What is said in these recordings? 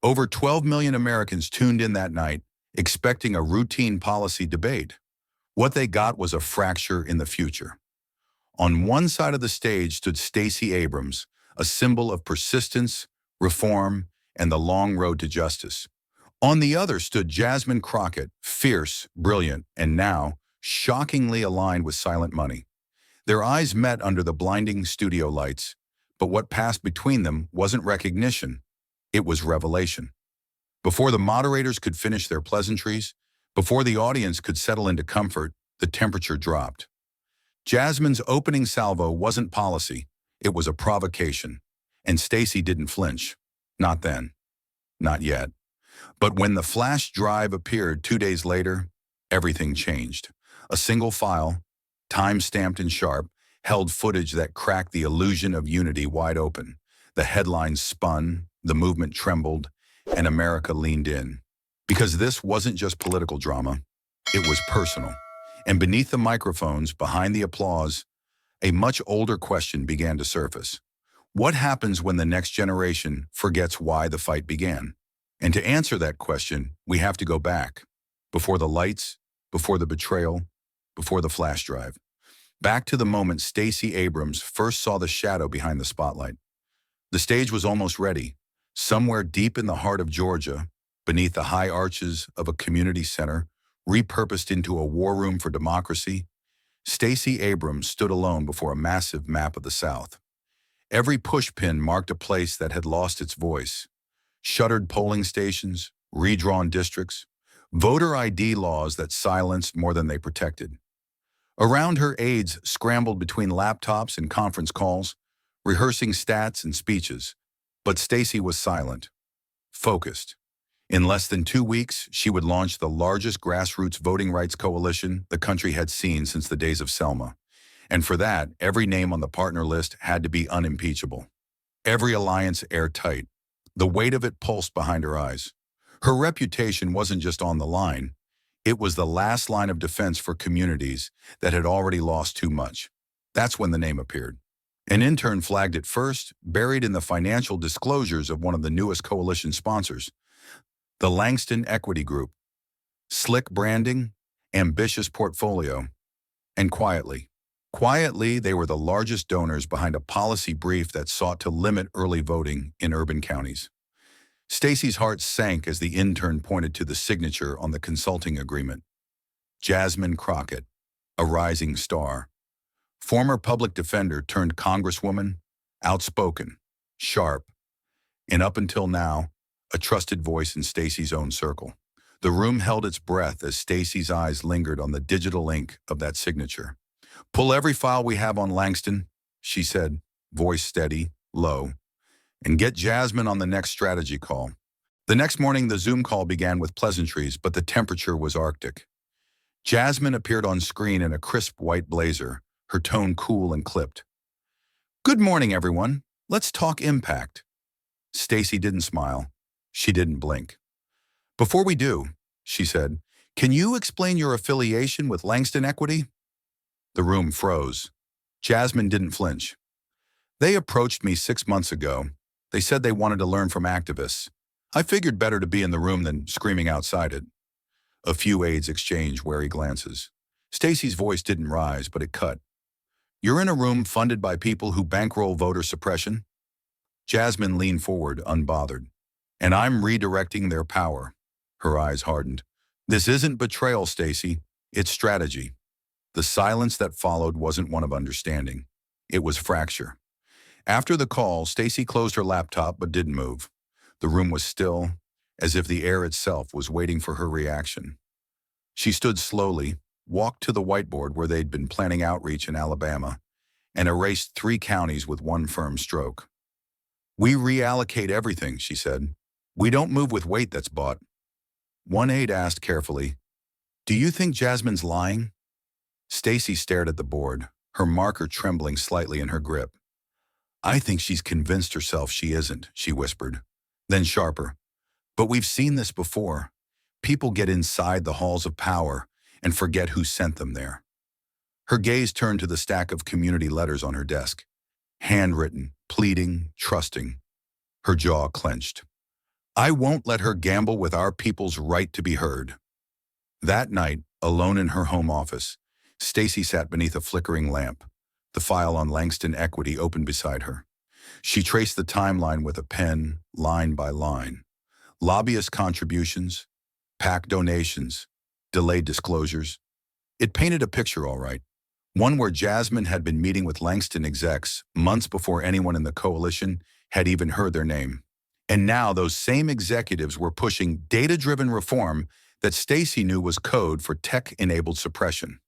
Over 12 million Americans tuned in that night, expecting a routine policy debate. What they got was a fracture in the future. On one side of the stage stood Stacey Abrams, a symbol of persistence, reform, and the long road to justice. On the other stood Jasmine Crockett, fierce, brilliant, and now shockingly aligned with silent money. Their eyes met under the blinding studio lights, but what passed between them wasn't recognition, it was revelation. Before the moderators could finish their pleasantries, before the audience could settle into comfort, the temperature dropped. Jasmine's opening salvo wasn't policy, it was a provocation, and Stacey didn't flinch. Not then. Not yet. But when the flash drive appeared 2 days later, everything changed. A single file, time-stamped and sharp, held footage that cracked the illusion of unity wide open. The headlines spun, the movement trembled, and America leaned in. Because this wasn't just political drama, it was personal. And beneath the microphones, behind the applause, a much older question began to surface. What happens when the next generation forgets why the fight began? And to answer that question, we have to go back. Before the lights, before the betrayal, before the flash drive. Back to the moment Stacey Abrams first saw the shadow behind the spotlight. The stage was almost ready. Somewhere deep in the heart of Georgia, beneath the high arches of a community center, repurposed into a war room for democracy, Stacey Abrams stood alone before a massive map of the South. Every pushpin marked a place that had lost its voice. Shuttered polling stations, redrawn districts, voter ID laws that silenced more than they protected. Around her, aides scrambled between laptops and conference calls, rehearsing stats and speeches. But Stacey was silent, focused. In less than 2 weeks, she would launch the largest grassroots voting rights coalition the country had seen since the days of Selma. And for that, every name on the partner list had to be unimpeachable. Every alliance airtight. The weight of it pulsed behind her eyes. Her reputation wasn't just on the line. It was the last line of defense for communities that had already lost too much. That's when the name appeared. An intern flagged it first, buried in the financial disclosures of one of the newest coalition sponsors, the Langston Equity Group. Slick branding, ambitious portfolio, and quietly, they were the largest donors behind a policy brief that sought to limit early voting in urban counties. Stacey's heart sank as the intern pointed to the signature on the consulting agreement. Jasmine Crockett, a rising star. Former public defender turned congresswoman, outspoken, sharp, and up until now, a trusted voice in Stacey's own circle. The room held its breath as Stacey's eyes lingered on the digital ink of that signature. "Pull every file we have on Langston," she said, voice steady, low, "and get Jasmine on the next strategy call." The next morning, the Zoom call began with pleasantries, but the temperature was Arctic. Jasmine appeared on screen in a crisp white blazer, her tone cool and clipped. "Good morning, everyone. Let's talk impact." Stacey didn't smile. She didn't blink. "Before we do," she said, "can you explain your affiliation with Langston Equity?" The room froze. Jasmine didn't flinch. "They approached me 6 months ago. They said they wanted to learn from activists. I figured better to be in the room than screaming outside it." A few aides exchanged wary glances. Stacey's voice didn't rise, but it cut. "You're in a room funded by people who bankroll voter suppression?" Jasmine leaned forward, unbothered. "And I'm redirecting their power." Her eyes hardened. "This isn't betrayal, Stacey. It's strategy." The silence that followed wasn't one of understanding. It was fracture. After the call, Stacey closed her laptop but didn't move. The room was still, as if the air itself was waiting for her reaction. She stood slowly, walked to the whiteboard where they'd been planning outreach in Alabama, and erased 3 counties with one firm stroke. "We reallocate everything," she said. "We don't move with weight that's bought." One aide asked carefully, "Do you think Jasmine's lying?" Stacey stared at the board, her marker trembling slightly in her grip. "I think she's convinced herself she isn't," she whispered. Then sharper, "But we've seen this before. People get inside the halls of power and forget who sent them there." Her gaze turned to the stack of community letters on her desk. Handwritten, pleading, trusting. Her jaw clenched. I won't let her gamble with our people's right to be heard. That night, alone in her home office, Stacey sat beneath a flickering lamp, the file on Langston Equity open beside her. She traced the timeline with a pen, line by line. Lobbyist contributions, PAC donations, delayed disclosures. It painted a picture all right. One where Jasmine had been meeting with Langston execs months before anyone in the coalition had even heard their name. And now those same executives were pushing data-driven reform that Stacey knew was code for tech-enabled suppression.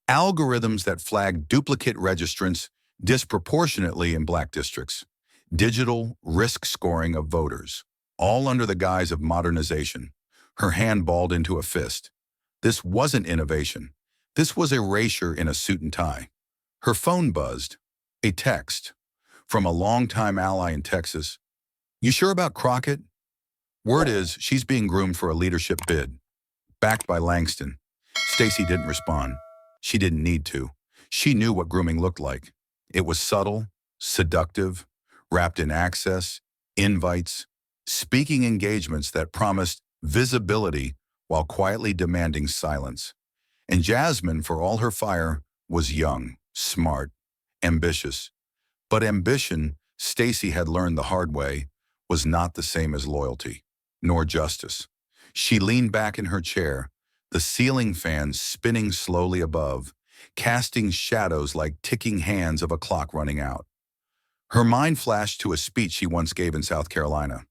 Algorithms that flagged duplicate registrants disproportionately in black districts. Digital risk scoring of voters, all under the guise of modernization. Her hand balled into a fist. This wasn't innovation. This was erasure in a suit and tie. Her phone buzzed. A text from a longtime ally in Texas. You sure about Crockett? Word is she's being groomed for a leadership bid. Backed by Langston. Stacey didn't respond. She didn't need to. She knew what grooming looked like. It was subtle, seductive, wrapped in access, invites, speaking engagements that promised visibility while quietly demanding silence. And Jasmine, for all her fire, was young, smart, ambitious. But ambition, Stacey had learned the hard way, was not the same as loyalty, nor justice. She leaned back in her chair, the ceiling fan spinning slowly above, casting shadows like ticking hands of a clock running out. Her mind flashed to a speech she once gave in South Carolina.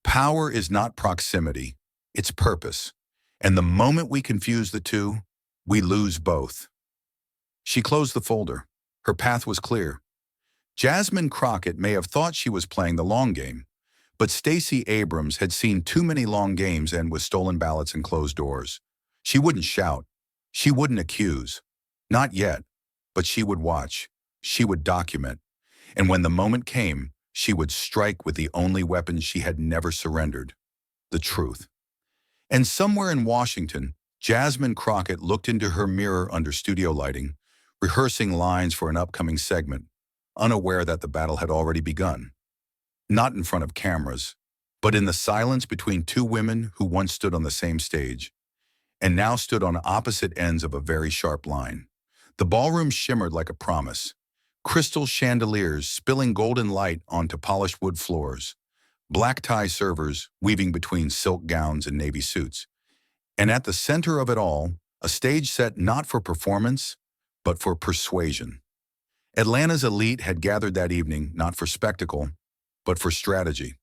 Power is not proximity, it's purpose. And the moment we confuse the two, we lose both. She closed the folder. Her path was clear. Jasmine Crockett may have thought she was playing the long game, but Stacey Abrams had seen too many long games end with stolen ballots and closed doors. She wouldn't shout. She wouldn't accuse. Not yet, but she would watch. She would document. And when the moment came, she would strike with the only weapon she had never surrendered, the truth. And somewhere in Washington, Jasmine Crockett looked into her mirror under studio lighting, rehearsing lines for an upcoming segment, unaware that the battle had already begun. Not in front of cameras, but in the silence between two women who once stood on the same stage, and now stood on opposite ends of a very sharp line. The ballroom shimmered like a promise, crystal chandeliers spilling golden light onto polished wood floors, black tie servers weaving between silk gowns and navy suits. And at the center of it all, a stage set not for performance, but for persuasion. Atlanta's elite had gathered that evening not for spectacle, but for strategy.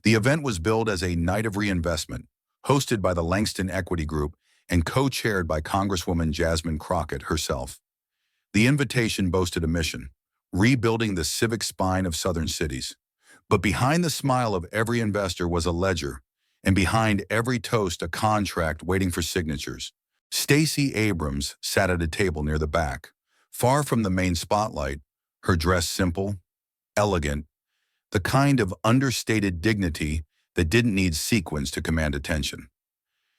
The event was billed as a night of reinvestment, hosted by the Langston Equity Group and co-chaired by Congresswoman Jasmine Crockett herself. The invitation boasted a mission, rebuilding the civic spine of southern cities. But behind the smile of every investor was a ledger, and behind every toast a contract waiting for signatures. Stacey Abrams sat at a table near the back, far from the main spotlight, her dress simple, elegant, the kind of understated dignity that didn't need sequins to command attention.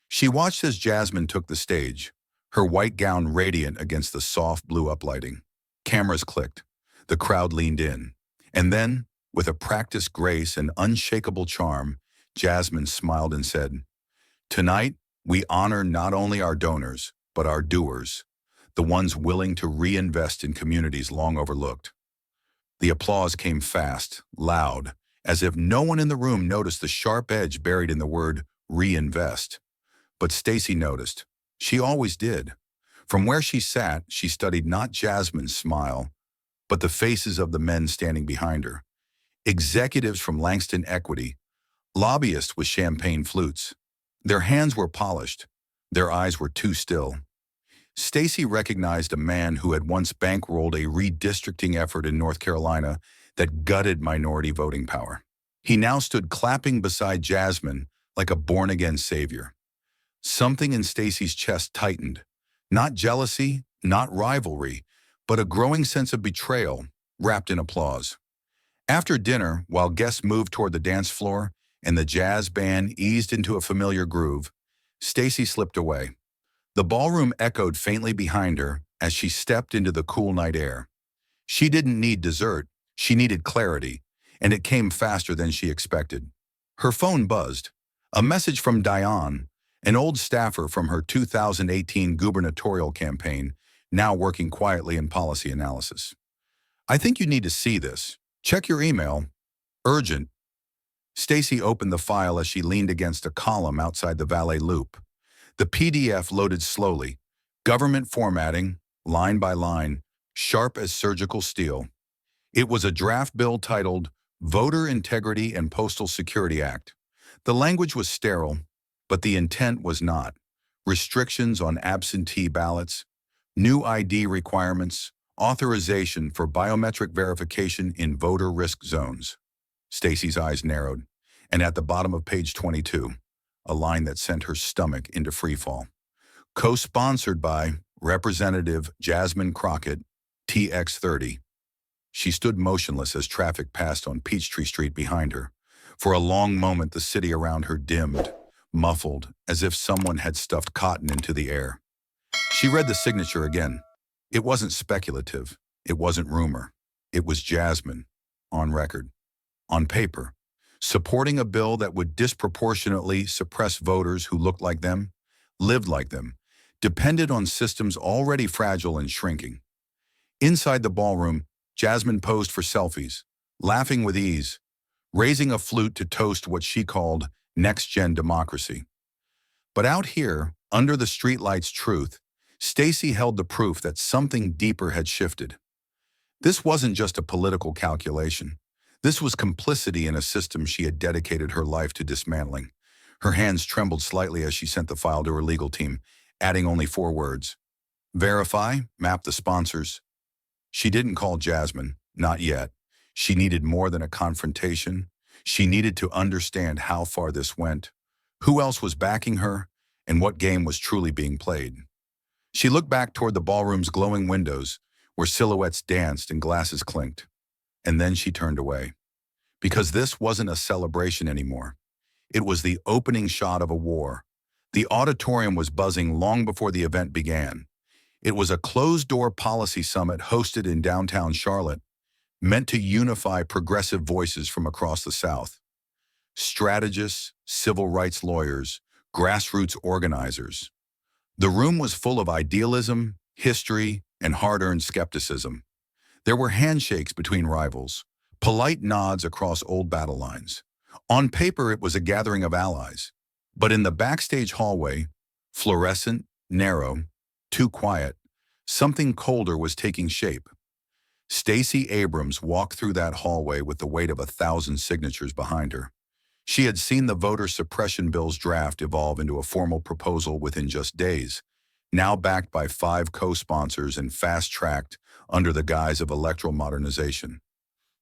She watched as Jasmine took the stage, her white gown radiant against the soft blue uplighting. Cameras clicked. The crowd leaned in. And then, with a practiced grace and unshakable charm, Jasmine smiled and said, "Tonight, we honor not only our donors, but our doers, the ones willing to reinvest in communities long overlooked." The applause came fast, loud, as if no one in the room noticed the sharp edge buried in the word reinvest. But Stacey noticed. She always did. From where she sat, she studied not Jasmine's smile, but the faces of the men standing behind her. Executives from Langston Equity, lobbyists with champagne flutes. Their hands were polished. Their eyes were too still. Stacey recognized a man who had once bankrolled a redistricting effort in North Carolina that gutted minority voting power. He now stood clapping beside Jasmine like a born-again savior. Something in Stacey's chest tightened. Not jealousy, not rivalry, but a growing sense of betrayal wrapped in applause. After dinner, while guests moved toward the dance floor and the jazz band eased into a familiar groove, Stacey slipped away. The ballroom echoed faintly behind her as she stepped into the cool night air. She didn't need dessert, she needed clarity, and it came faster than she expected. Her phone buzzed. A message from Diane, an old staffer from her 2018 gubernatorial campaign, now working quietly in policy analysis. "I think you need to see this. Check your email. Urgent." Stacey opened the file as she leaned against a column outside the valet loop. The PDF loaded slowly, government formatting, line by line, sharp as surgical steel. It was a draft bill titled Voter Integrity and Postal Security Act. The language was sterile, but the intent was not. Restrictions on absentee ballots, new ID requirements, authorization for biometric verification in voter risk zones. Stacey's eyes narrowed, and at the bottom of page 22, a line that sent her stomach into freefall. Co-sponsored by Representative Jasmine Crockett, TX30. She stood motionless as traffic passed on Peachtree Street behind her. For a long moment, the city around her dimmed, muffled, as if someone had stuffed cotton into the air. She read the signature again. It wasn't speculative. It wasn't rumor. It was Jasmine, on record, on paper, supporting a bill that would disproportionately suppress voters who looked like them, lived like them, depended on systems already fragile and shrinking. Inside the ballroom, Jasmine posed for selfies, laughing with ease, raising a flute to toast what she called next-gen democracy. But out here, under the streetlight's truth, Stacey held the proof that something deeper had shifted. This wasn't just a political calculation. This was complicity in a system she had dedicated her life to dismantling. Her hands trembled slightly as she sent the file to her legal team, adding only 4 words. Verify, map the sponsors. She didn't call Jasmine, not yet. She needed more than a confrontation. She needed to understand how far this went, who else was backing her, and what game was truly being played. She looked back toward the ballroom's glowing windows, where silhouettes danced and glasses clinked. And then she turned away. Because this wasn't a celebration anymore. It was the opening shot of a war. The auditorium was buzzing long before the event began. It was a closed-door policy summit hosted in downtown Charlotte, meant to unify progressive voices from across the South. Strategists, civil rights lawyers, grassroots organizers. The room was full of idealism, history, and hard-earned skepticism. There were handshakes between rivals, polite nods across old battle lines. On paper, it was a gathering of allies. But in the backstage hallway, fluorescent, narrow, too quiet, something colder was taking shape. Stacey Abrams walked through that hallway with the weight of 1,000 signatures behind her. She had seen the voter suppression bill's draft evolve into a formal proposal within just days, now backed by 5 co-sponsors and fast-tracked under the guise of electoral modernization.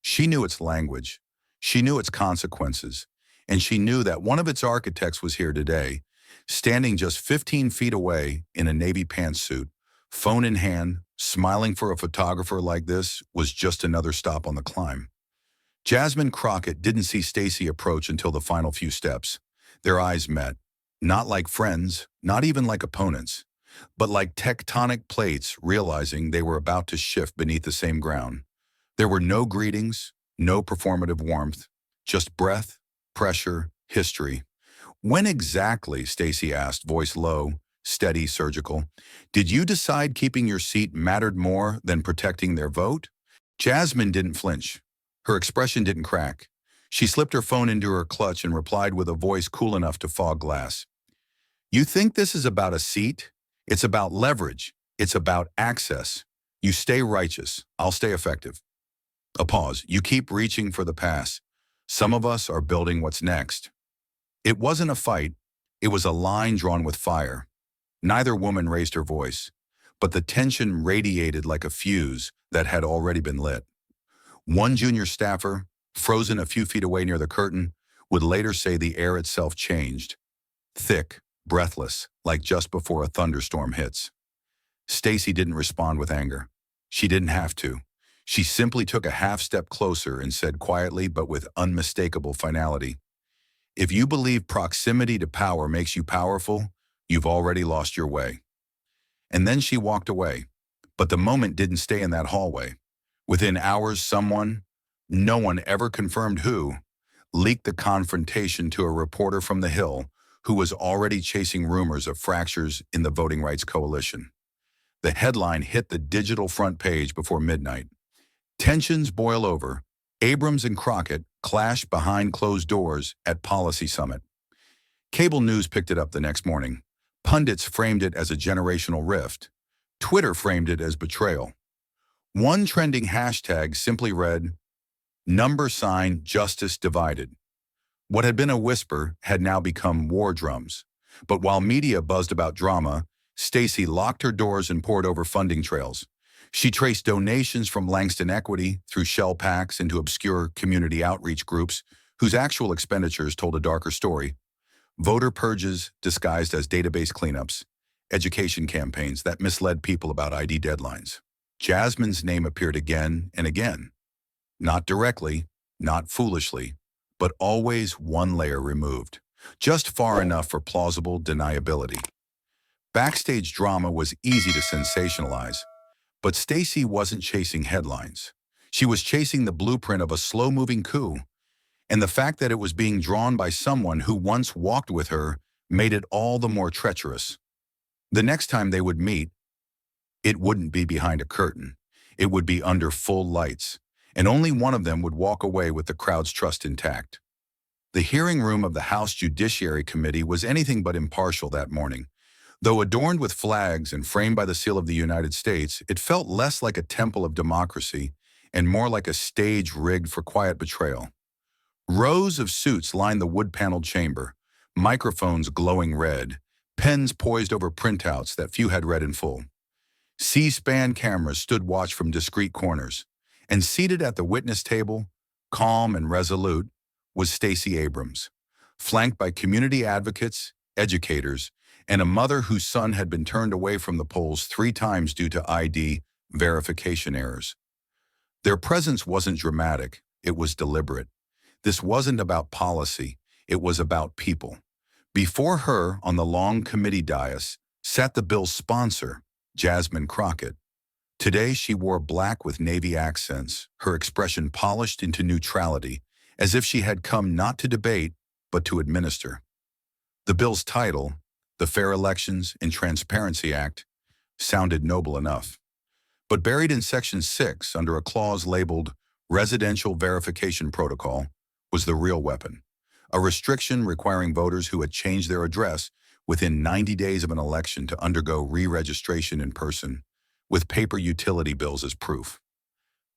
She knew its language, she knew its consequences, and she knew that one of its architects was here today, standing just 15 feet away in a navy pantsuit, phone in hand, smiling. For a photographer like this was just another stop on the climb. Jasmine Crockett didn't see Stacey approach until the final few steps. Their eyes met, not like friends, not even like opponents, but like tectonic plates realizing they were about to shift beneath the same ground. There were no greetings, no performative warmth, just breath, pressure, history. "When exactly," Stacey asked, voice low, steady, surgical, "did you decide keeping your seat mattered more than protecting their vote?" Jasmine didn't flinch. Her expression didn't crack. She slipped her phone into her clutch and replied with a voice cool enough to fog glass. "You think this is about a seat? It's about leverage. It's about access. You stay righteous. I'll stay effective." A pause. "You keep reaching for the pass. Some of us are building what's next." It wasn't a fight. It was a line drawn with fire. Neither woman raised her voice, but the tension radiated like a fuse that had already been lit. One junior staffer, frozen a few feet away near the curtain, would later say the air itself changed. Thick, breathless, like just before a thunderstorm hits. Stacey didn't respond with anger. She didn't have to. She simply took a half step closer and said quietly but with unmistakable finality, "If you believe proximity to power makes you powerful, you've already lost your way." And then she walked away. But the moment didn't stay in that hallway. Within hours, someone, no one ever confirmed who, leaked the confrontation to a reporter from the Hill who was already chasing rumors of fractures in the voting rights coalition. The headline hit the digital front page before midnight. Tensions boil over. Abrams and Crockett clash behind closed doors at Policy Summit. Cable news picked it up the next morning. Pundits framed it as a generational rift. Twitter framed it as betrayal. One trending hashtag simply read, #justice divided. What had been a whisper had now become war drums. But while media buzzed about drama, Stacey locked her doors and pored over funding trails. She traced donations from Langston Equity through Shell PACs into obscure community outreach groups whose actual expenditures told a darker story. Voter purges disguised as database cleanups, education campaigns that misled people about ID deadlines. Jasmine's name appeared again and again. Not directly, not foolishly, but always one layer removed, just far enough for plausible deniability. Backstage drama was easy to sensationalize, but Stacey wasn't chasing headlines. She was chasing the blueprint of a slow-moving coup, and the fact that it was being drawn by someone who once walked with her made it all the more treacherous. The next time they would meet, it wouldn't be behind a curtain. It would be under full lights, and only one of them would walk away with the crowd's trust intact. The hearing room of the House Judiciary Committee was anything but impartial that morning. Though adorned with flags and framed by the seal of the United States, it felt less like a temple of democracy and more like a stage rigged for quiet betrayal. Rows of suits lined the wood-paneled chamber, microphones glowing red, pens poised over printouts that few had read in full. C-SPAN cameras stood watch from discreet corners, and seated at the witness table, calm and resolute, was Stacey Abrams, flanked by community advocates, educators, and a mother whose son had been turned away from the polls 3 times due to ID verification errors. Their presence wasn't dramatic, it was deliberate. This wasn't about policy, it was about people. Before her, on the long committee dais, sat the bill's sponsor, Jasmine Crockett. Today she wore black with navy accents, her expression polished into neutrality, as if she had come not to debate, but to administer. The bill's title, the Fair Elections and Transparency Act, sounded noble enough. But buried in Section 6, under a clause labeled Residential Verification Protocol, was the real weapon, a restriction requiring voters who had changed their address within 90 days of an election to undergo re-registration in person, with paper utility bills as proof.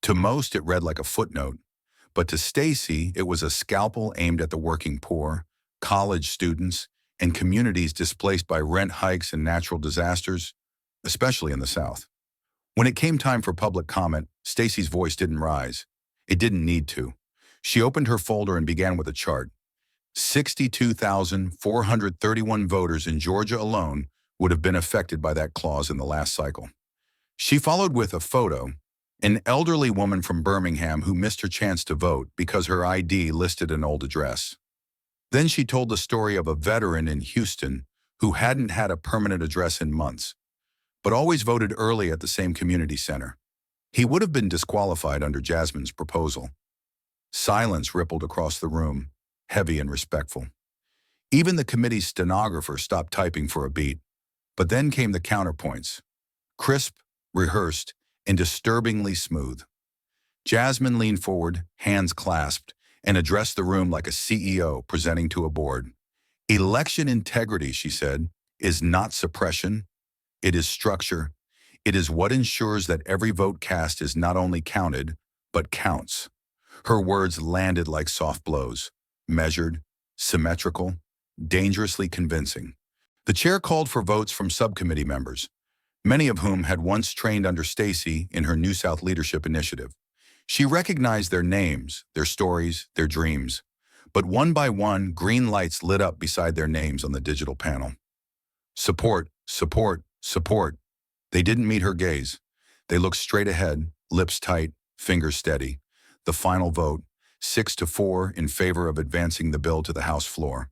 To most, it read like a footnote, but to Stacey, it was a scalpel aimed at the working poor, college students, and communities displaced by rent hikes and natural disasters, especially in the South. When it came time for public comment, Stacey's voice didn't rise. It didn't need to. She opened her folder and began with a chart. 62,431 voters in Georgia alone would have been affected by that clause in the last cycle. She followed with a photo, an elderly woman from Birmingham who missed her chance to vote because her ID listed an old address. Then she told the story of a veteran in Houston who hadn't had a permanent address in months, but always voted early at the same community center. He would have been disqualified under Jasmine's proposal. Silence rippled across the room, heavy and respectful. Even the committee's stenographer stopped typing for a beat. But then came the counterpoints, crisp, rehearsed, and disturbingly smooth. Jasmine leaned forward, hands clasped, and addressed the room like a CEO presenting to a board. Election integrity, she said, is not suppression. It is structure. It is what ensures that every vote cast is not only counted, but counts. Her words landed like soft blows, measured, symmetrical, dangerously convincing. The chair called for votes from subcommittee members, many of whom had once trained under Stacey in her New South Leadership Initiative. She recognized their names, their stories, their dreams, but one by one, green lights lit up beside their names on the digital panel. Support, support, support. They didn't meet her gaze. They looked straight ahead, lips tight, fingers steady. The final vote, 6-4 in favor of advancing the bill to the House floor.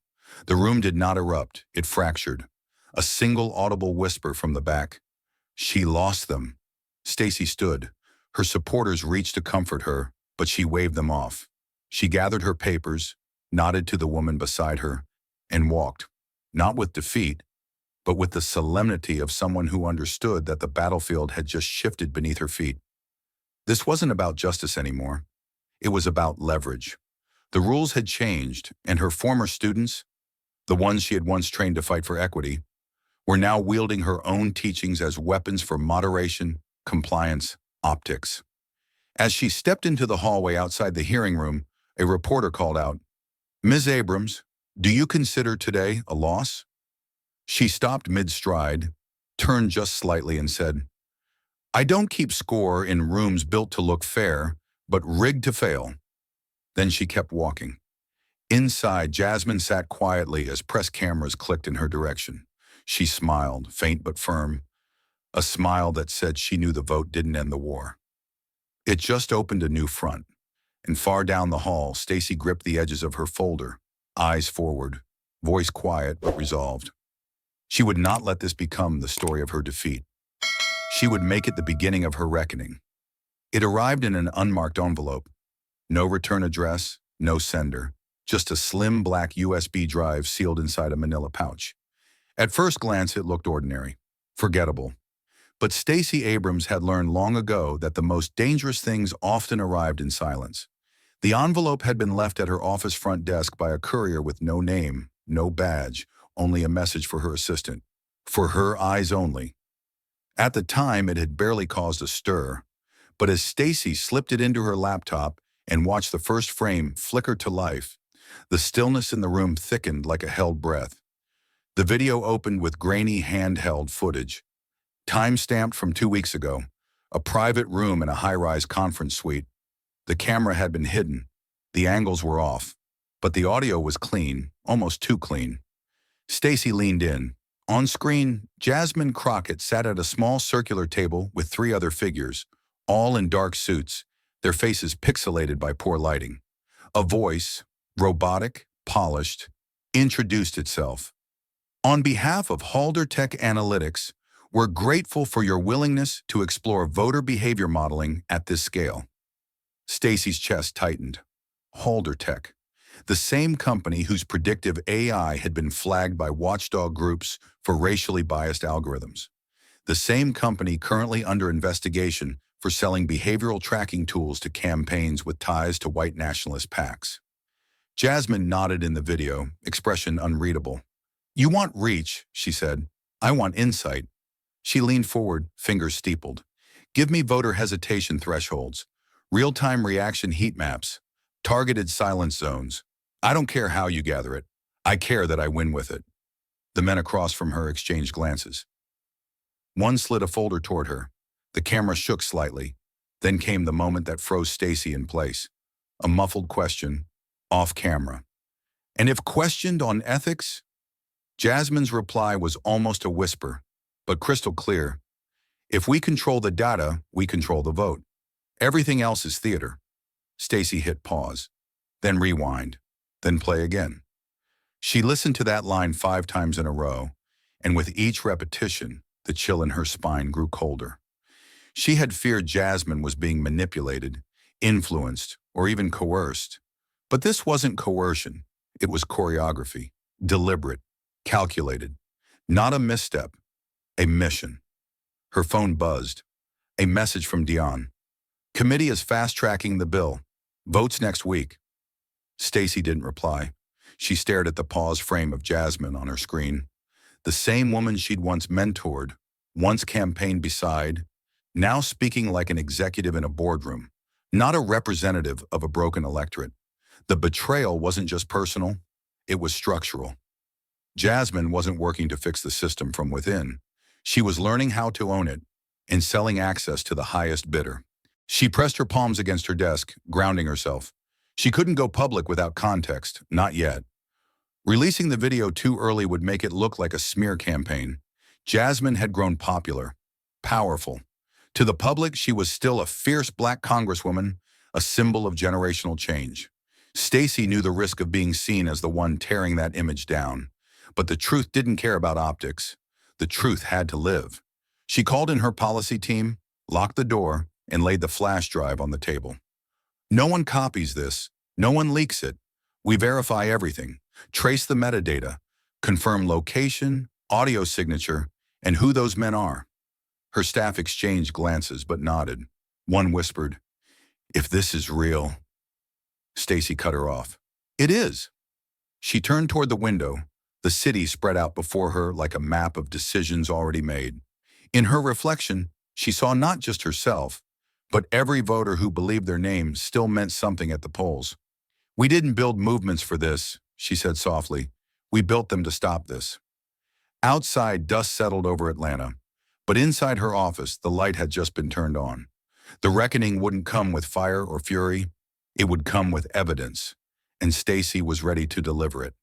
The room did not erupt, it fractured. A single audible whisper from the back. She lost them. Stacey stood. Her supporters reached to comfort her, but she waved them off. She gathered her papers, nodded to the woman beside her, and walked, not with defeat, but with the solemnity of someone who understood that the battlefield had just shifted beneath her feet. This wasn't about justice anymore. It was about leverage. The rules had changed, and her former students, the ones she had once trained to fight for equity, were now wielding her own teachings as weapons for moderation, compliance, optics. As she stepped into the hallway outside the hearing room, a reporter called out, "Ms. Abrams, do you consider today a loss?" She stopped mid-stride, turned just slightly and said, "I don't keep score in rooms built to look fair, but rigged to fail." Then she kept walking. Inside, Jasmine sat quietly as press cameras clicked in her direction. She smiled, faint but firm, a smile that said she knew the vote didn't end the war. It just opened a new front, and far down the hall, Stacey gripped the edges of her folder, eyes forward, voice quiet but resolved. She would not let this become the story of her defeat. She would make it the beginning of her reckoning. It arrived in an unmarked envelope. No return address, no sender, just a slim black USB drive sealed inside a manila pouch. At first glance, it looked ordinary, forgettable. But Stacey Abrams had learned long ago that the most dangerous things often arrived in silence. The envelope had been left at her office front desk by a courier with no name, no badge, only a message for her assistant. For her eyes only. At the time, it had barely caused a stir, but as Stacey slipped it into her laptop and watched the first frame flicker to life, the stillness in the room thickened like a held breath. The video opened with grainy handheld footage, time-stamped from 2 weeks ago, a private room in a high-rise conference suite. The camera had been hidden, the angles were off, but the audio was clean, almost too clean. Stacey leaned in. On screen, Jasmine Crockett sat at a small circular table with 3 other figures, all in dark suits, their faces pixelated by poor lighting. A voice, robotic, polished, introduced itself. "On behalf of Halder Tech Analytics, we're grateful for your willingness to explore voter behavior modeling at this scale." Stacey's chest tightened. Halder Tech, the same company whose predictive AI had been flagged by watchdog groups for racially biased algorithms. The same company currently under investigation for selling behavioral tracking tools to campaigns with ties to white nationalist PACs. Jasmine nodded in the video, expression unreadable. "You want reach," she said. "I want insight." She leaned forward, fingers steepled. "Give me voter hesitation thresholds, real-time reaction heat maps, targeted silence zones. I don't care how you gather it. I care that I win with it." The men across from her exchanged glances. One slid a folder toward her. The camera shook slightly. Then came the moment that froze Stacey in place. A muffled question, off camera. "And if questioned on ethics?" Jasmine's reply was almost a whisper, but crystal clear. "If we control the data, we control the vote. Everything else is theater." Stacey hit pause, then rewind, then play again. She listened to that line 5 times in a row, and with each repetition, the chill in her spine grew colder. She had feared Jasmine was being manipulated, influenced, or even coerced. But this wasn't coercion. It was choreography, deliberate, calculated. Not a misstep, a mission. Her phone buzzed. A message from Dion. "Committee is fast-tracking the bill. Votes next week." Stacey didn't reply. She stared at the pause frame of Jasmine on her screen. The same woman she'd once mentored, once campaigned beside, now speaking like an executive in a boardroom, not a representative of a broken electorate. The betrayal wasn't just personal, it was structural. Jasmine wasn't working to fix the system from within. She was learning how to own it and selling access to the highest bidder. She pressed her palms against her desk, grounding herself. She couldn't go public without context, not yet. Releasing the video too early would make it look like a smear campaign. Jasmine had grown popular, powerful. To the public, she was still a fierce black congresswoman, a symbol of generational change. Stacey knew the risk of being seen as the one tearing that image down. But the truth didn't care about optics. The truth had to live. She called in her policy team, locked the door, and laid the flash drive on the table. "No one copies this. No one leaks it. We verify everything, trace the metadata, confirm location, audio signature, and who those men are. Her staff exchanged glances but nodded. One whispered, "If this is real." Stacey cut her off. "It is." She turned toward the window. The city spread out before her like a map of decisions already made. In her reflection, she saw not just herself, but every voter who believed their name still meant something at the polls. "We didn't build movements for this," she said softly. "We built them to stop this." Outside, dust settled over Atlanta, but inside her office, the light had just been turned on. The reckoning wouldn't come with fire or fury. It would come with evidence, and Stacey was ready to deliver it.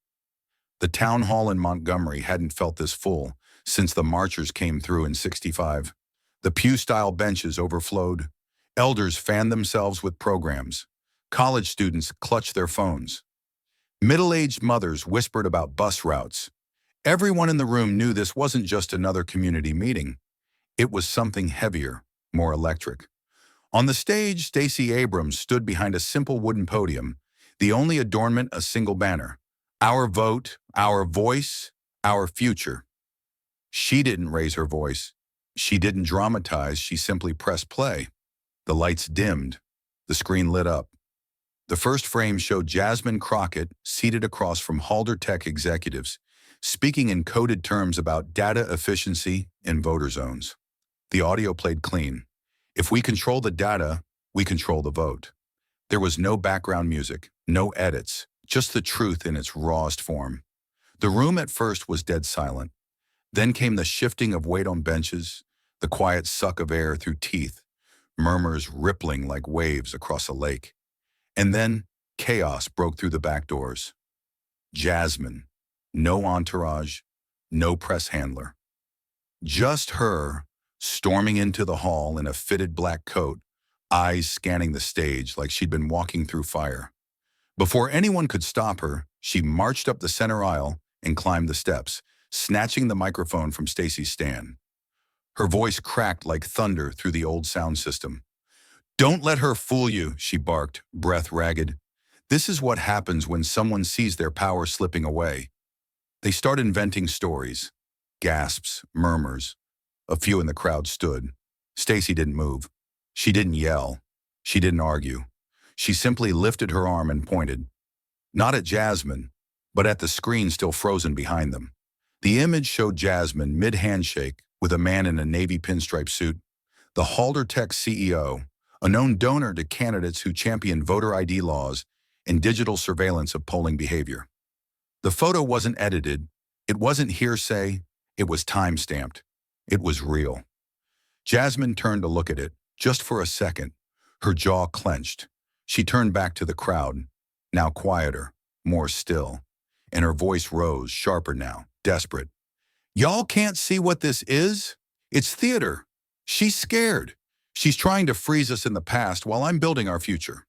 The town hall in Montgomery hadn't felt this full since the marchers came through in '65. The pew-style benches overflowed. Elders fanned themselves with programs. College students clutched their phones. Middle-aged mothers whispered about bus routes. Everyone in the room knew this wasn't just another community meeting. It was something heavier, more electric. On the stage, Stacey Abrams stood behind a simple wooden podium, the only adornment a single banner. Our vote, our voice, our future. She didn't raise her voice. She didn't dramatize, she simply pressed play. The lights dimmed. The screen lit up. The first frame showed Jasmine Crockett seated across from Halder Tech executives, speaking in coded terms about data efficiency in voter zones. The audio played clean. If we control the data, we control the vote. There was no background music, no edits, just the truth in its rawest form. The room at first was dead silent. Then came the shifting of weight on benches, the quiet suck of air through teeth, murmurs rippling like waves across a lake. And then chaos broke through the back doors. Jasmine, no entourage, no press handler. Just her, storming into the hall in a fitted black coat, eyes scanning the stage like she'd been walking through fire. Before anyone could stop her, she marched up the center aisle and climbed the steps, snatching the microphone from Stacey's stand. Her voice cracked like thunder through the old sound system. "Don't let her fool you," she barked, breath ragged. "This is what happens when someone sees their power slipping away." They started inventing stories. Gasps, murmurs. A few in the crowd stood. Stacey didn't move. She didn't yell. She didn't argue. She simply lifted her arm and pointed. Not at Jasmine, but at the screen still frozen behind them. The image showed Jasmine mid-handshake with a man in a navy pinstripe suit, the Halder Tech CEO, a known donor to candidates who champion voter ID laws and digital surveillance of polling behavior. The photo wasn't edited. It wasn't hearsay. It was time-stamped. It was real. Jasmine turned to look at it, just for a second. Her jaw clenched. She turned back to the crowd, now quieter, more still, and her voice rose, sharper now, desperate. "Y'all can't see what this is? It's theater. She's scared. She's trying to freeze us in the past while I'm building our future."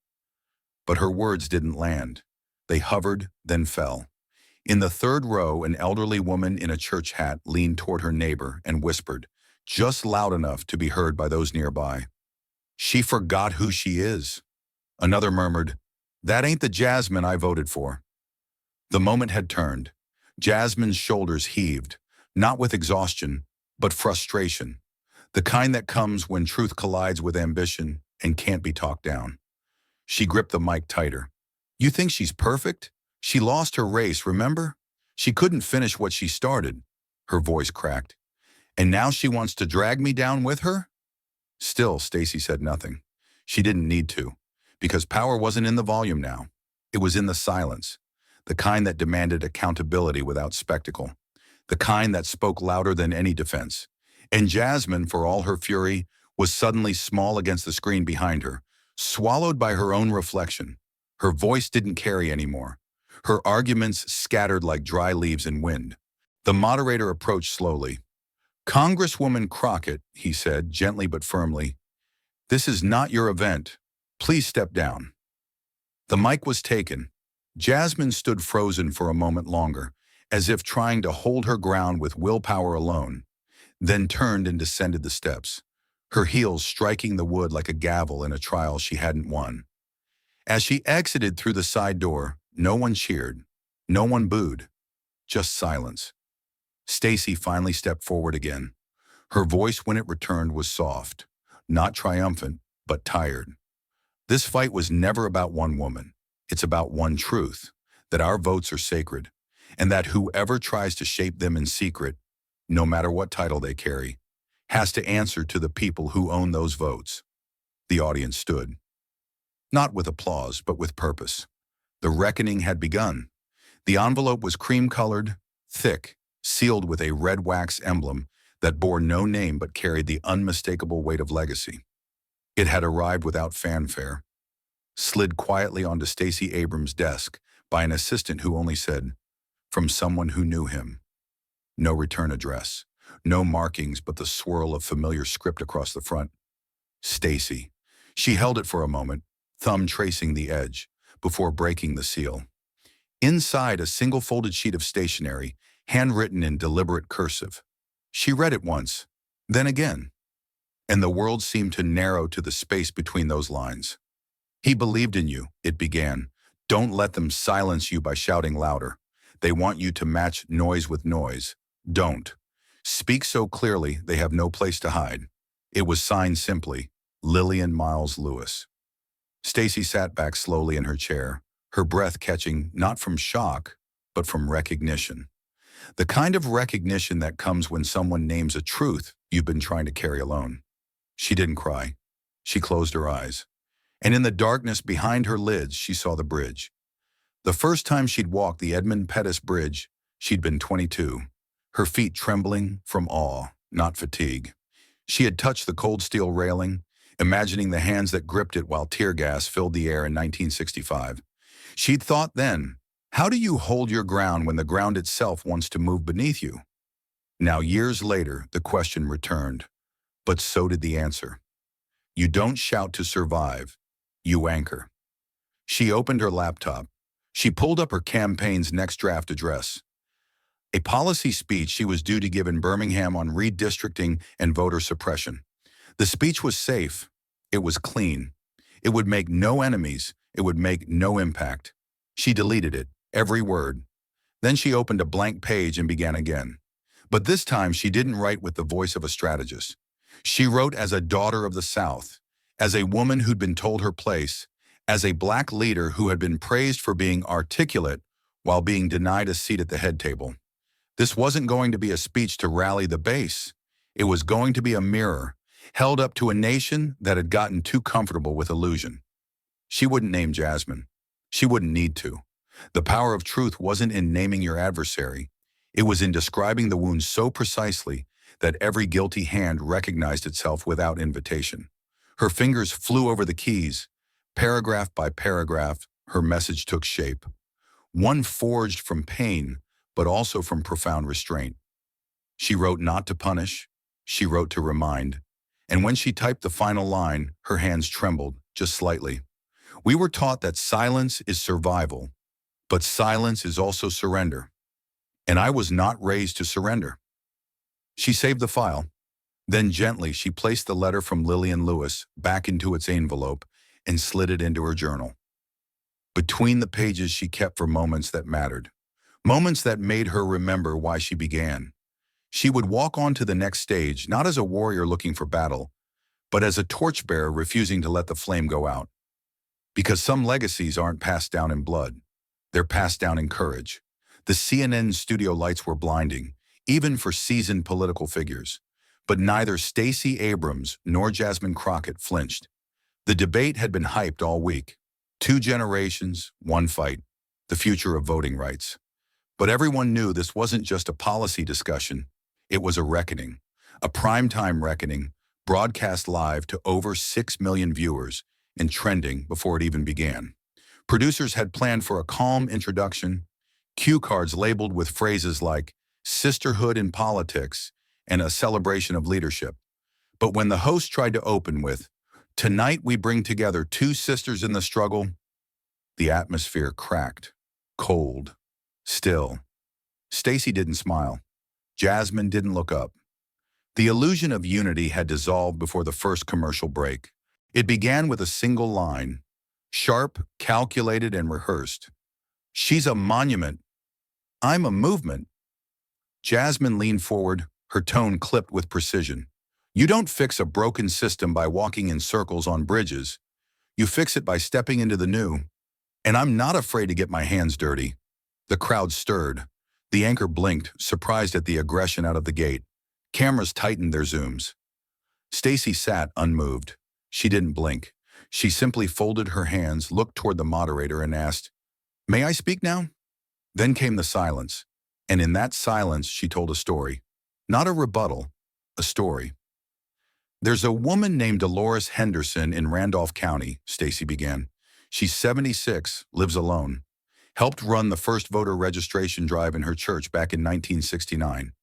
But her words didn't land. They hovered, then fell. In the third row, an elderly woman in a church hat leaned toward her neighbor and whispered, just loud enough to be heard by those nearby. "She forgot who she is." Another murmured, "That ain't the Jasmine I voted for." The moment had turned. Jasmine's shoulders heaved, not with exhaustion, but frustration, the kind that comes when truth collides with ambition and can't be talked down. She gripped the mic tighter. "You think she's perfect? She lost her race, remember? She couldn't finish what she started." Her voice cracked. "And now she wants to drag me down with her?" Still, Stacey said nothing. She didn't need to, because power wasn't in the volume now. It was in the silence, the kind that demanded accountability without spectacle, the kind that spoke louder than any defense. And Jasmine, for all her fury, was suddenly small against the screen behind her, swallowed by her own reflection. Her voice didn't carry anymore. Her arguments scattered like dry leaves in wind. The moderator approached slowly. "Congresswoman Crockett," he said, gently but firmly, "this is not your event. Please step down." The mic was taken. Jasmine stood frozen for a moment longer, as if trying to hold her ground with willpower alone, then turned and descended the steps, her heels striking the wood like a gavel in a trial she hadn't won. As she exited through the side door, No one cheered. No one booed. Just silence. Stacey finally stepped forward again. Her voice when it returned was soft, not triumphant, but tired. This fight was never about one woman. It's about one truth, that our votes are sacred, and that whoever tries to shape them in secret, no matter what title they carry, has to answer to the people who own those votes. The audience stood, not with applause, but with purpose. The reckoning had begun. The envelope was cream-colored, thick, sealed with a red wax emblem that bore no name but carried the unmistakable weight of legacy. It had arrived without fanfare, slid quietly onto Stacey Abrams' desk by an assistant who only said, "From someone who knew him." No return address, no markings but the swirl of familiar script across the front. Stacey. She held it for a moment, thumb tracing the edge, before breaking the seal. Inside, a single folded sheet of stationery, handwritten in deliberate cursive. She read it once, then again, and the world seemed to narrow to the space between those lines. "He believed in you," it began. "Don't let them silence you by shouting louder. They want you to match noise with noise. Don't. Speak so clearly they have no place to hide." It was signed simply, Lillian Miles Lewis. Stacey sat back slowly in her chair, her breath catching not from shock, but from recognition. The kind of recognition that comes when someone names a truth you've been trying to carry alone. She didn't cry. She closed her eyes. And in the darkness behind her lids, she saw the bridge. The first time she'd walked the Edmund Pettus Bridge, she'd been 22, her feet trembling from awe, not fatigue. She had touched the cold steel railing, imagining the hands that gripped it while tear gas filled the air in 1965. She'd thought then, how do you hold your ground when the ground itself wants to move beneath you? Now, years later, the question returned, but so did the answer. You don't shout to survive, you anchor. She opened her laptop. She pulled up her campaign's next draft address. A policy speech she was due to give in Birmingham on redistricting and voter suppression. The speech was safe. It was clean. It would make no enemies. It would make no impact. She deleted it, every word. Then she opened a blank page and began again. But this time she didn't write with the voice of a strategist. She wrote as a daughter of the South, as a woman who'd been told her place, as a black leader who had been praised for being articulate while being denied a seat at the head table. This wasn't going to be a speech to rally the base. It was going to be a mirror, held up to a nation that had gotten too comfortable with illusion. She wouldn't name Jasmine. She wouldn't need to. The power of truth wasn't in naming your adversary. It was in describing the wound so precisely that every guilty hand recognized itself without invitation. Her fingers flew over the keys. Paragraph by paragraph, her message took shape. One forged from pain, but also from profound restraint. She wrote not to punish. She wrote to remind. And when she typed the final line, her hands trembled, just slightly. We were taught that silence is survival, but silence is also surrender. And I was not raised to surrender. She saved the file. Then gently, she placed the letter from Lillian Lewis back into its envelope and slid it into her journal. Between the pages she kept for moments that mattered, moments that made her remember why she began. She would walk on to the next stage, not as a warrior looking for battle, but as a torchbearer refusing to let the flame go out. Because some legacies aren't passed down in blood. They're passed down in courage. The CNN studio lights were blinding, even for seasoned political figures. But neither Stacey Abrams nor Jasmine Crockett flinched. The debate had been hyped all week. 2 generations, 1 fight, the future of voting rights. But everyone knew this wasn't just a policy discussion. It was a reckoning, a primetime reckoning, broadcast live to over 6 million viewers and trending before it even began. Producers had planned for a calm introduction, cue cards labeled with phrases like sisterhood in politics and a celebration of leadership. But when the host tried to open with, "Tonight we bring together 2 sisters in the struggle," the atmosphere cracked, cold, still. Stacey didn't smile. Jasmine didn't look up. The illusion of unity had dissolved before the first commercial break. It began with a single line, sharp, calculated, and rehearsed. She's a monument. I'm a movement. Jasmine leaned forward, her tone clipped with precision. You don't fix a broken system by walking in circles on bridges. You fix it by stepping into the new. And I'm not afraid to get my hands dirty. The crowd stirred. The anchor blinked, surprised at the aggression out of the gate. Cameras tightened their zooms. Stacey sat unmoved. She didn't blink. She simply folded her hands, looked toward the moderator, and asked, "May I speak now?" Then came the silence. And in that silence, she told a story. Not a rebuttal, a story. There's a woman named Dolores Henderson in Randolph County, Stacey began. She's 76, lives alone. Helped run the first voter registration drive in her church back in 1969.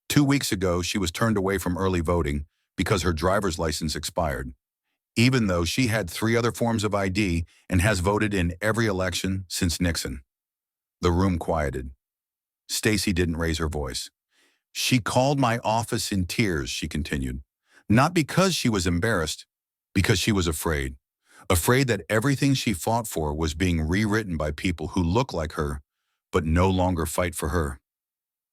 2 weeks ago, she was turned away from early voting because her driver's license expired, even though she had 3 other forms of ID and has voted in every election since Nixon. The room quieted. Stacey didn't raise her voice. She called my office in tears, she continued. Not because she was embarrassed, because she was afraid. Afraid that everything she fought for was being rewritten by people who look like her, but no longer fight for her.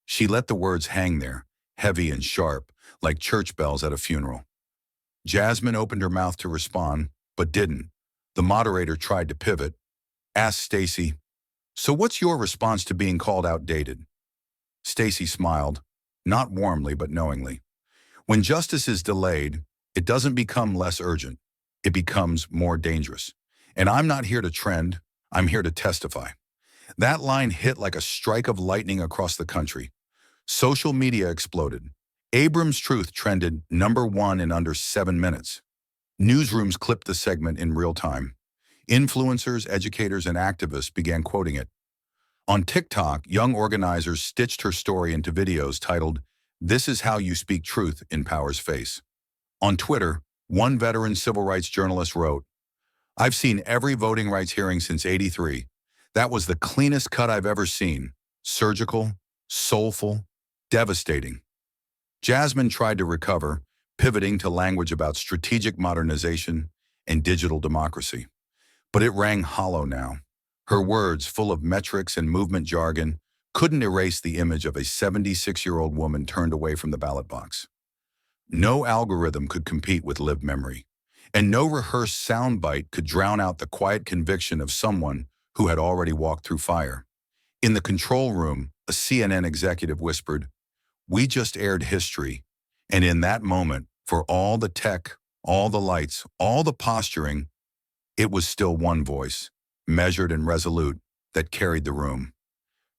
She let the words hang there, heavy and sharp, like church bells at a funeral. Jasmine opened her mouth to respond, but didn't. The moderator tried to pivot. Asked Stacey, "So what's your response to being called outdated?" Stacey smiled, not warmly but knowingly. When justice is delayed, it doesn't become less urgent. It becomes more dangerous. And I'm not here to trend, I'm here to testify. That line hit like a strike of lightning across the country. Social media exploded. Abrams' truth trended #1 in under 7 minutes. Newsrooms clipped the segment in real time. Influencers, educators, and activists began quoting it. On TikTok, young organizers stitched her story into videos titled, "This is how you speak truth in power's face." On Twitter, one veteran civil rights journalist wrote, "I've seen every voting rights hearing since '83. That was the cleanest cut I've ever seen. Surgical, soulful, devastating." Jasmine tried to recover, pivoting to language about strategic modernization and digital democracy. But it rang hollow now. Her words, full of metrics and movement jargon, couldn't erase the image of a 76-year-old woman turned away from the ballot box. No algorithm could compete with lived memory, and no rehearsed soundbite could drown out the quiet conviction of someone who had already walked through fire. In the control room, a CNN executive whispered, "We just aired history." And in that moment, for all the tech, all the lights, all the posturing, it was still one voice, measured and resolute, that carried the room.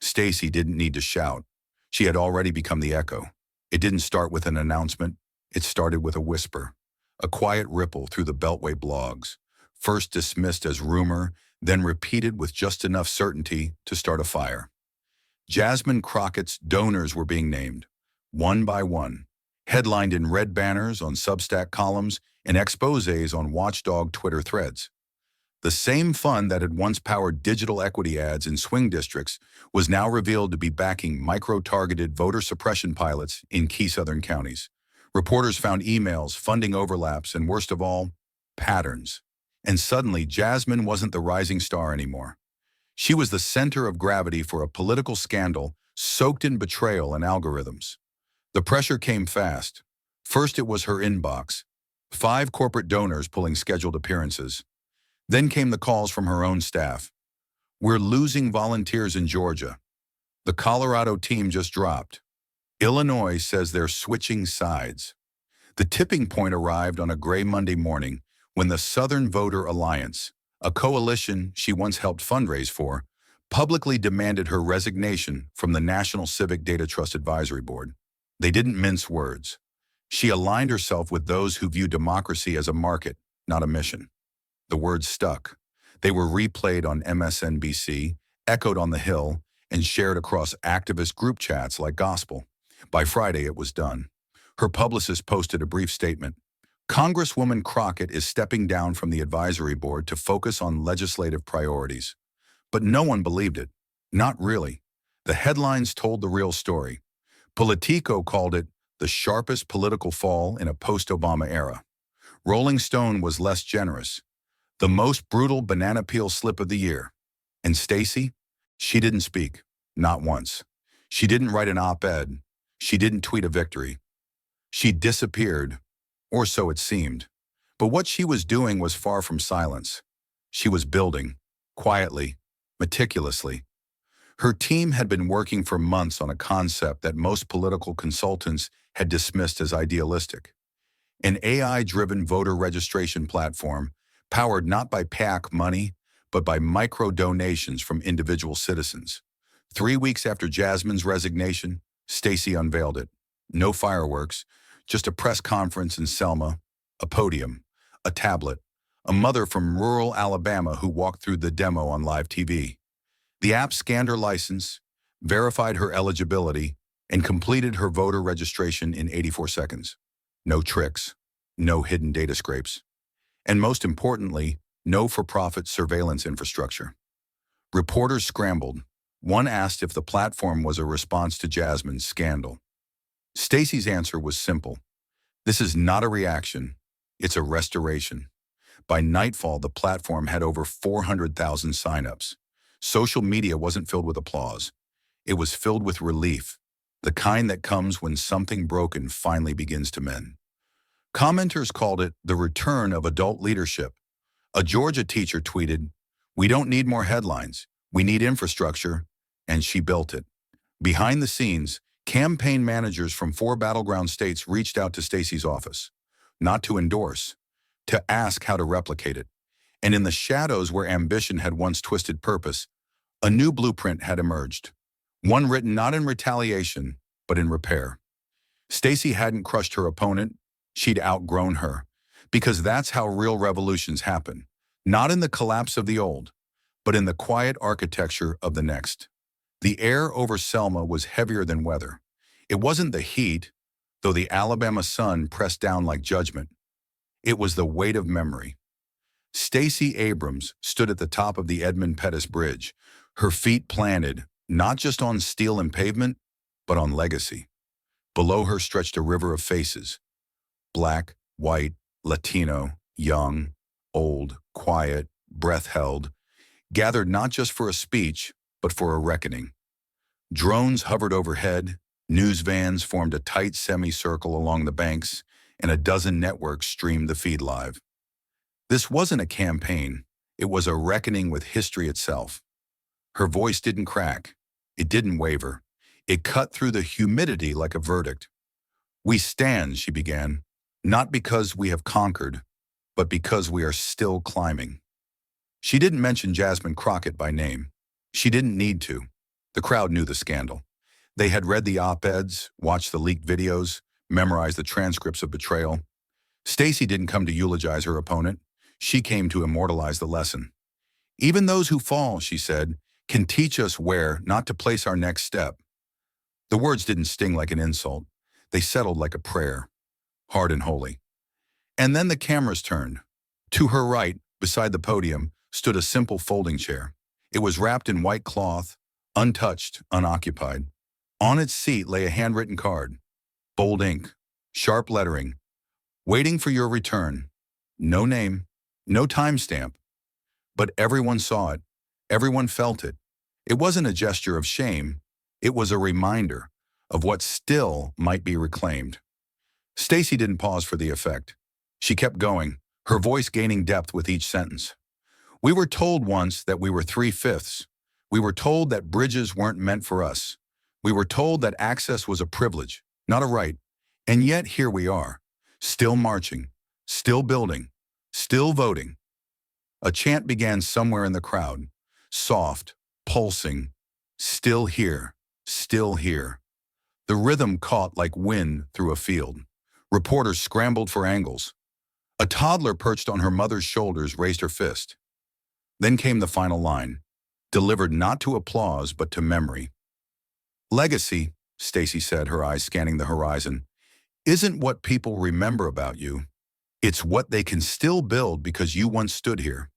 Stacey didn't need to shout. She had already become the echo. It didn't start with an announcement. It started with a whisper, a quiet ripple through the Beltway blogs, first dismissed as rumor, then repeated with just enough certainty to start a fire. Jasmine Crockett's donors were being named, one by one, headlined in red banners on Substack columns and exposés on watchdog Twitter threads. The same fund that had once powered digital equity ads in swing districts was now revealed to be backing micro-targeted voter suppression pilots in key southern counties. Reporters found emails, funding overlaps, and worst of all, patterns. And suddenly, Jasmine wasn't the rising star anymore. She was the center of gravity for a political scandal soaked in betrayal and algorithms. The pressure came fast. First, it was her inbox, 5 corporate donors pulling scheduled appearances. Then came the calls from her own staff. "We're losing volunteers in Georgia. The Colorado team just dropped. Illinois says they're switching sides." The tipping point arrived on a gray Monday morning when the Southern Voter Alliance, a coalition she once helped fundraise for, publicly demanded her resignation from the National Civic Data Trust Advisory Board. They didn't mince words. She aligned herself with those who view democracy as a market, not a mission. The words stuck. They were replayed on MSNBC, echoed on the Hill, and shared across activist group chats like gospel. By Friday, it was done. Her publicist posted a brief statement. Congresswoman Crockett is stepping down from the advisory board to focus on legislative priorities. But no one believed it. Not really. The headlines told the real story. Politico called it the sharpest political fall in a post-Obama era. Rolling Stone was less generous. The most brutal banana peel slip of the year. And Stacey? She didn't speak, not once. She didn't write an op-ed. She didn't tweet a victory. She disappeared, or so it seemed. But what she was doing was far from silence. She was building, quietly, meticulously. Her team had been working for months on a concept that most political consultants had dismissed as idealistic. An AI-driven voter registration platform powered not by PAC money, but by micro-donations from individual citizens. 3 weeks after Jasmine's resignation, Stacey unveiled it. No fireworks, just a press conference in Selma, a podium, a tablet, a mother from rural Alabama who walked through the demo on live TV. The app scanned her license, verified her eligibility, and completed her voter registration in 84 seconds. No tricks, no hidden data scrapes, and most importantly, no for-profit surveillance infrastructure. Reporters scrambled. One asked if the platform was a response to Jasmine's scandal. Stacey's answer was simple. This is not a reaction, it's a restoration. By nightfall, the platform had over 400,000 signups. Social media wasn't filled with applause. It was filled with relief, the kind that comes when something broken finally begins to mend. Commenters called it the return of adult leadership. A Georgia teacher tweeted, "We don't need more headlines. We need infrastructure," and she built it. Behind the scenes, campaign managers from 4 battleground states reached out to Stacey's office, not to endorse, to ask how to replicate it. And in the shadows where ambition had once twisted purpose, a new blueprint had emerged. One written not in retaliation, but in repair. Stacey hadn't crushed her opponent, she'd outgrown her. Because that's how real revolutions happen. Not in the collapse of the old, but in the quiet architecture of the next. The air over Selma was heavier than weather. It wasn't the heat, though the Alabama sun pressed down like judgment. It was the weight of memory. Stacey Abrams stood at the top of the Edmund Pettus Bridge, her feet planted, not just on steel and pavement, but on legacy. Below her stretched a river of faces. Black, white, Latino, young, old, quiet, breath held, gathered not just for a speech, but for a reckoning. Drones hovered overhead, news vans formed a tight semicircle along the banks, and a dozen networks streamed the feed live. This wasn't a campaign, it was a reckoning with history itself. Her voice didn't crack, it didn't waver. It cut through the humidity like a verdict. "We stand," she began, "not because we have conquered, but because we are still climbing." She didn't mention Jasmine Crockett by name. She didn't need to. The crowd knew the scandal. They had read the op-eds, watched the leaked videos, memorized the transcripts of betrayal. Stacey didn't come to eulogize her opponent. She came to immortalize the lesson. "Even those who fall," she said, "can teach us where not to place our next step." The words didn't sting like an insult. They settled like a prayer, hard and holy. And then the cameras turned. To her right, beside the podium, stood a simple folding chair. It was wrapped in white cloth, untouched, unoccupied. On its seat lay a handwritten card, bold ink, sharp lettering, "Waiting for your return." No name, no timestamp. But everyone saw it. Everyone felt it. It wasn't a gesture of shame. It was a reminder of what still might be reclaimed. Stacey didn't pause for the effect. She kept going, her voice gaining depth with each sentence. "We were told once that we were 3/5. We were told that bridges weren't meant for us. We were told that access was a privilege, not a right. And yet here we are, still marching, still building, still voting." A chant began somewhere in the crowd, soft, pulsing, "Still here, still here." The rhythm caught like wind through a field. Reporters scrambled for angles. A toddler perched on her mother's shoulders raised her fist. Then came the final line, delivered not to applause but to memory. "Legacy," Stacey said, her eyes scanning the horizon, "isn't what people remember about you. It's what they can still build because you once stood here."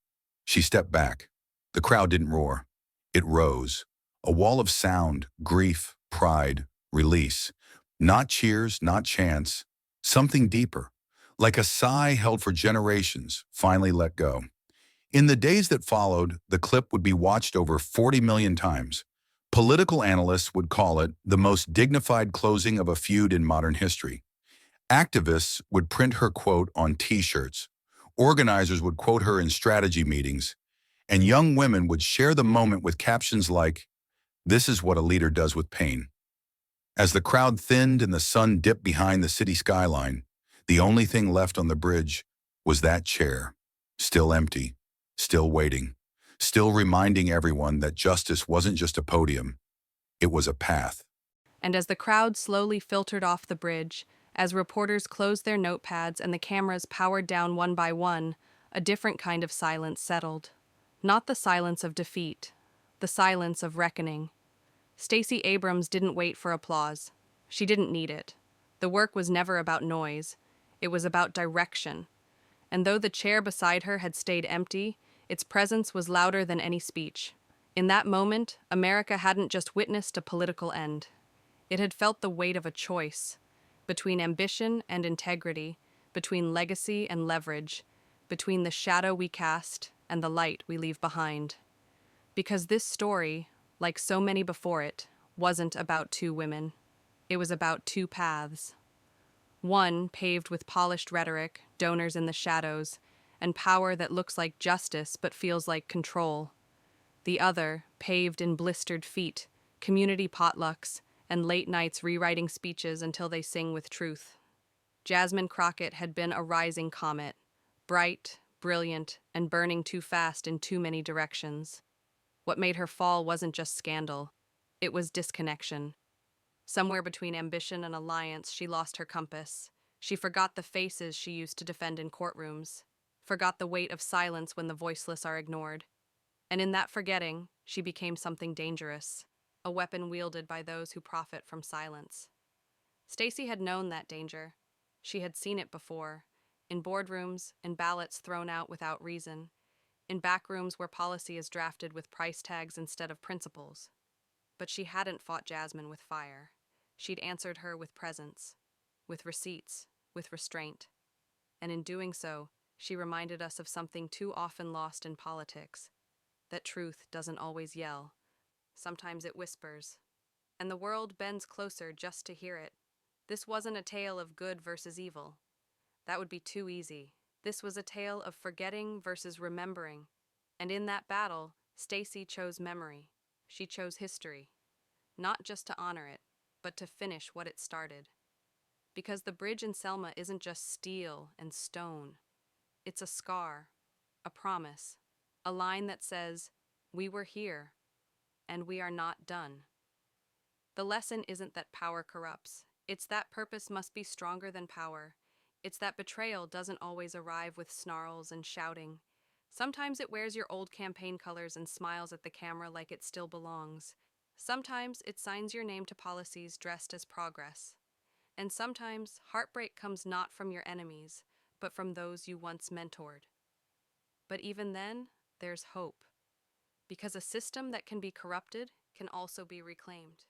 She stepped back. The crowd didn't roar. It rose. A wall of sound, grief, pride, release. Not cheers, not chants. Something deeper, like a sigh held for generations, finally let go. In the days that followed, the clip would be watched over 40 million times. Political analysts would call it the most dignified closing of a feud in modern history. Activists would print her quote on T-shirts. Organizers would quote her in strategy meetings. And young women would share the moment with captions like, "This is what a leader does with pain." As the crowd thinned and the sun dipped behind the city skyline, the only thing left on the bridge was that chair, still empty, still waiting, still reminding everyone that justice wasn't just a podium, it was a path. And as the crowd slowly filtered off the bridge, as reporters closed their notepads and the cameras powered down one by one, a different kind of silence settled. Not the silence of defeat, the silence of reckoning. Stacey Abrams didn't wait for applause. She didn't need it. The work was never about noise. It was about direction. And though the chair beside her had stayed empty, its presence was louder than any speech. In that moment, America hadn't just witnessed a political end. It had felt the weight of a choice, between ambition and integrity, between legacy and leverage, between the shadow we cast and the light we leave behind. Because this story, like so many before it, wasn't about two women. It was about two paths. One paved with polished rhetoric, donors in the shadows, and power that looks like justice but feels like control. The other paved in blistered feet, community potlucks, and late nights rewriting speeches until they sing with truth. Jasmine Crockett had been a rising comet, bright, brilliant, and burning too fast in too many directions. What made her fall wasn't just scandal, it was disconnection. Somewhere between ambition and alliance, she lost her compass. She forgot the faces she used to defend in courtrooms, forgot the weight of silence when the voiceless are ignored. And in that forgetting, she became something dangerous, a weapon wielded by those who profit from silence. Stacey had known that danger. She had seen it before, in boardrooms, in ballots thrown out without reason, in back rooms where policy is drafted with price tags instead of principles. But she hadn't fought Jasmine with fire. She'd answered her with presence, with receipts, with restraint. And in doing so, she reminded us of something too often lost in politics, that truth doesn't always yell. Sometimes it whispers. And the world bends closer just to hear it. This wasn't a tale of good versus evil. That would be too easy. This was a tale of forgetting versus remembering. And in that battle, Stacey chose memory. She chose history. Not just to honor it, but to finish what it started. Because the bridge in Selma isn't just steel and stone. It's a scar, a promise, a line that says, "We were here, and we are not done." The lesson isn't that power corrupts. It's that purpose must be stronger than power. It's that betrayal doesn't always arrive with snarls and shouting. Sometimes it wears your old campaign colors and smiles at the camera like it still belongs. Sometimes it signs your name to policies dressed as progress. And sometimes heartbreak comes not from your enemies, but from those you once mentored. But even then, there's hope. Because a system that can be corrupted can also be reclaimed.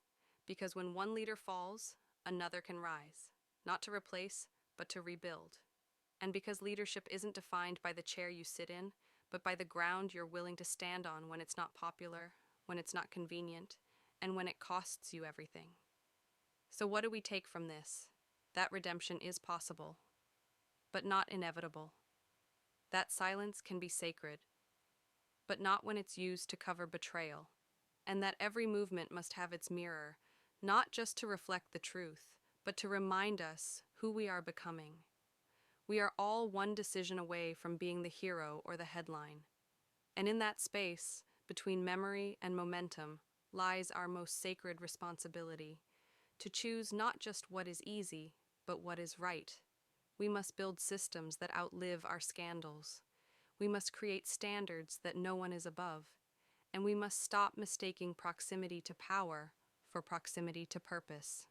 Because when one leader falls, another can rise, not to replace, but to rebuild. And because leadership isn't defined by the chair you sit in, but by the ground you're willing to stand on when it's not popular, when it's not convenient, and when it costs you everything. So what do we take from this? That redemption is possible, but not inevitable. That silence can be sacred, but not when it's used to cover betrayal. And that every movement must have its mirror, not just to reflect the truth, but to remind us who we are becoming. We are all one decision away from being the hero or the headline. And in that space, between memory and momentum, lies our most sacred responsibility, to choose not just what is easy, but what is right. We must build systems that outlive our scandals. We must create standards that no one is above. And we must stop mistaking proximity to power for proximity to purpose.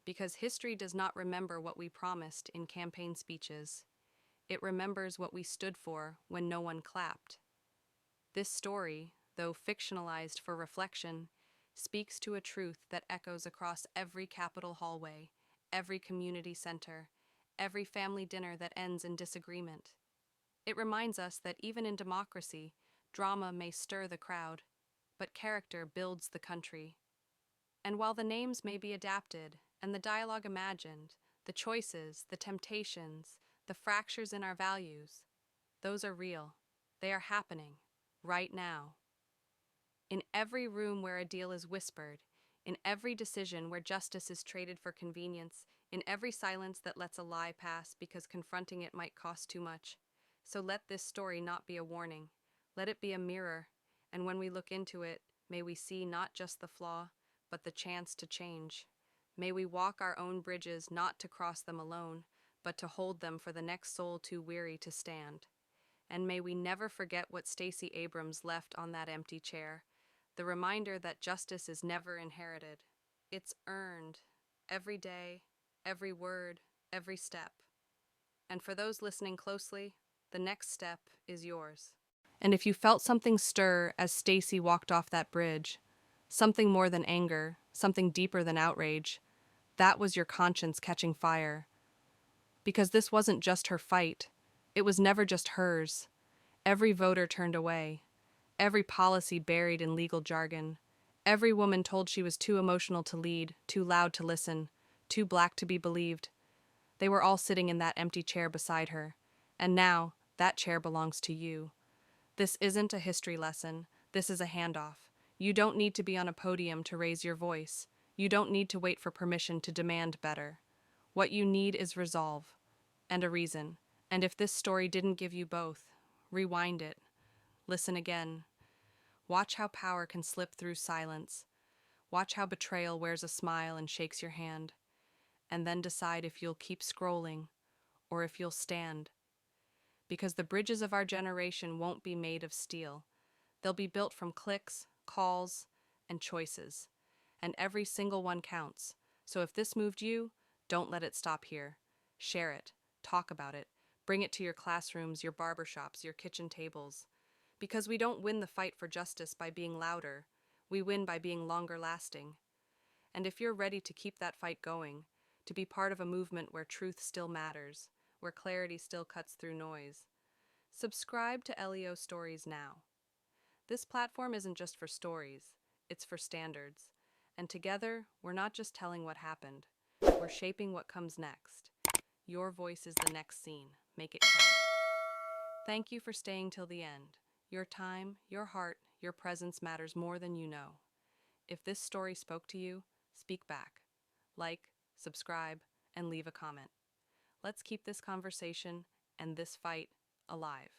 Because history does not remember what we promised in campaign speeches. It remembers what we stood for when no one clapped. This story, though fictionalized for reflection, speaks to a truth that echoes across every Capitol hallway, every community center, every family dinner that ends in disagreement. It reminds us that even in democracy, drama may stir the crowd, but character builds the country. And while the names may be adapted and the dialogue imagined, the choices, the temptations, the fractures in our values, those are real. They are happening, right now. In every room where a deal is whispered, in every decision where justice is traded for convenience, in every silence that lets a lie pass because confronting it might cost too much. So let this story not be a warning. Let it be a mirror, and when we look into it, may we see not just the flaw, but the chance to change. May we walk our own bridges not to cross them alone, but to hold them for the next soul too weary to stand. And may we never forget what Stacey Abrams left on that empty chair, the reminder that justice is never inherited. It's earned, every day, every word, every step. And for those listening closely, the next step is yours. And if you felt something stir as Stacey walked off that bridge, something more than anger, something deeper than outrage, that was your conscience catching fire. Because this wasn't just her fight, it was never just hers. Every voter turned away, every policy buried in legal jargon, every woman told she was too emotional to lead, too loud to listen, too black to be believed. They were all sitting in that empty chair beside her, and now that chair belongs to you. This isn't a history lesson, this is a handoff. You don't need to be on a podium to raise your voice. You don't need to wait for permission to demand better. What you need is resolve and a reason. And if this story didn't give you both, rewind it. Listen again. Watch how power can slip through silence. Watch how betrayal wears a smile and shakes your hand. And then decide if you'll keep scrolling or if you'll stand. Because the bridges of our generation won't be made of steel. They'll be built from clicks, calls, and choices. And every single one counts. So if this moved you, don't let it stop here. Share it. Talk about it. Bring it to your classrooms, your barbershops, your kitchen tables. Because we don't win the fight for justice by being louder. We win by being longer lasting. And if you're ready to keep that fight going, to be part of a movement where truth still matters, where clarity still cuts through noise, subscribe to LEO Stories now. This platform isn't just for stories, it's for standards. And together, we're not just telling what happened, we're shaping what comes next. Your voice is the next scene. Make it count. Thank you for staying till the end. Your time, your heart, your presence matters more than you know. If this story spoke to you, speak back. Like, subscribe, and leave a comment. Let's keep this conversation and this fight alive.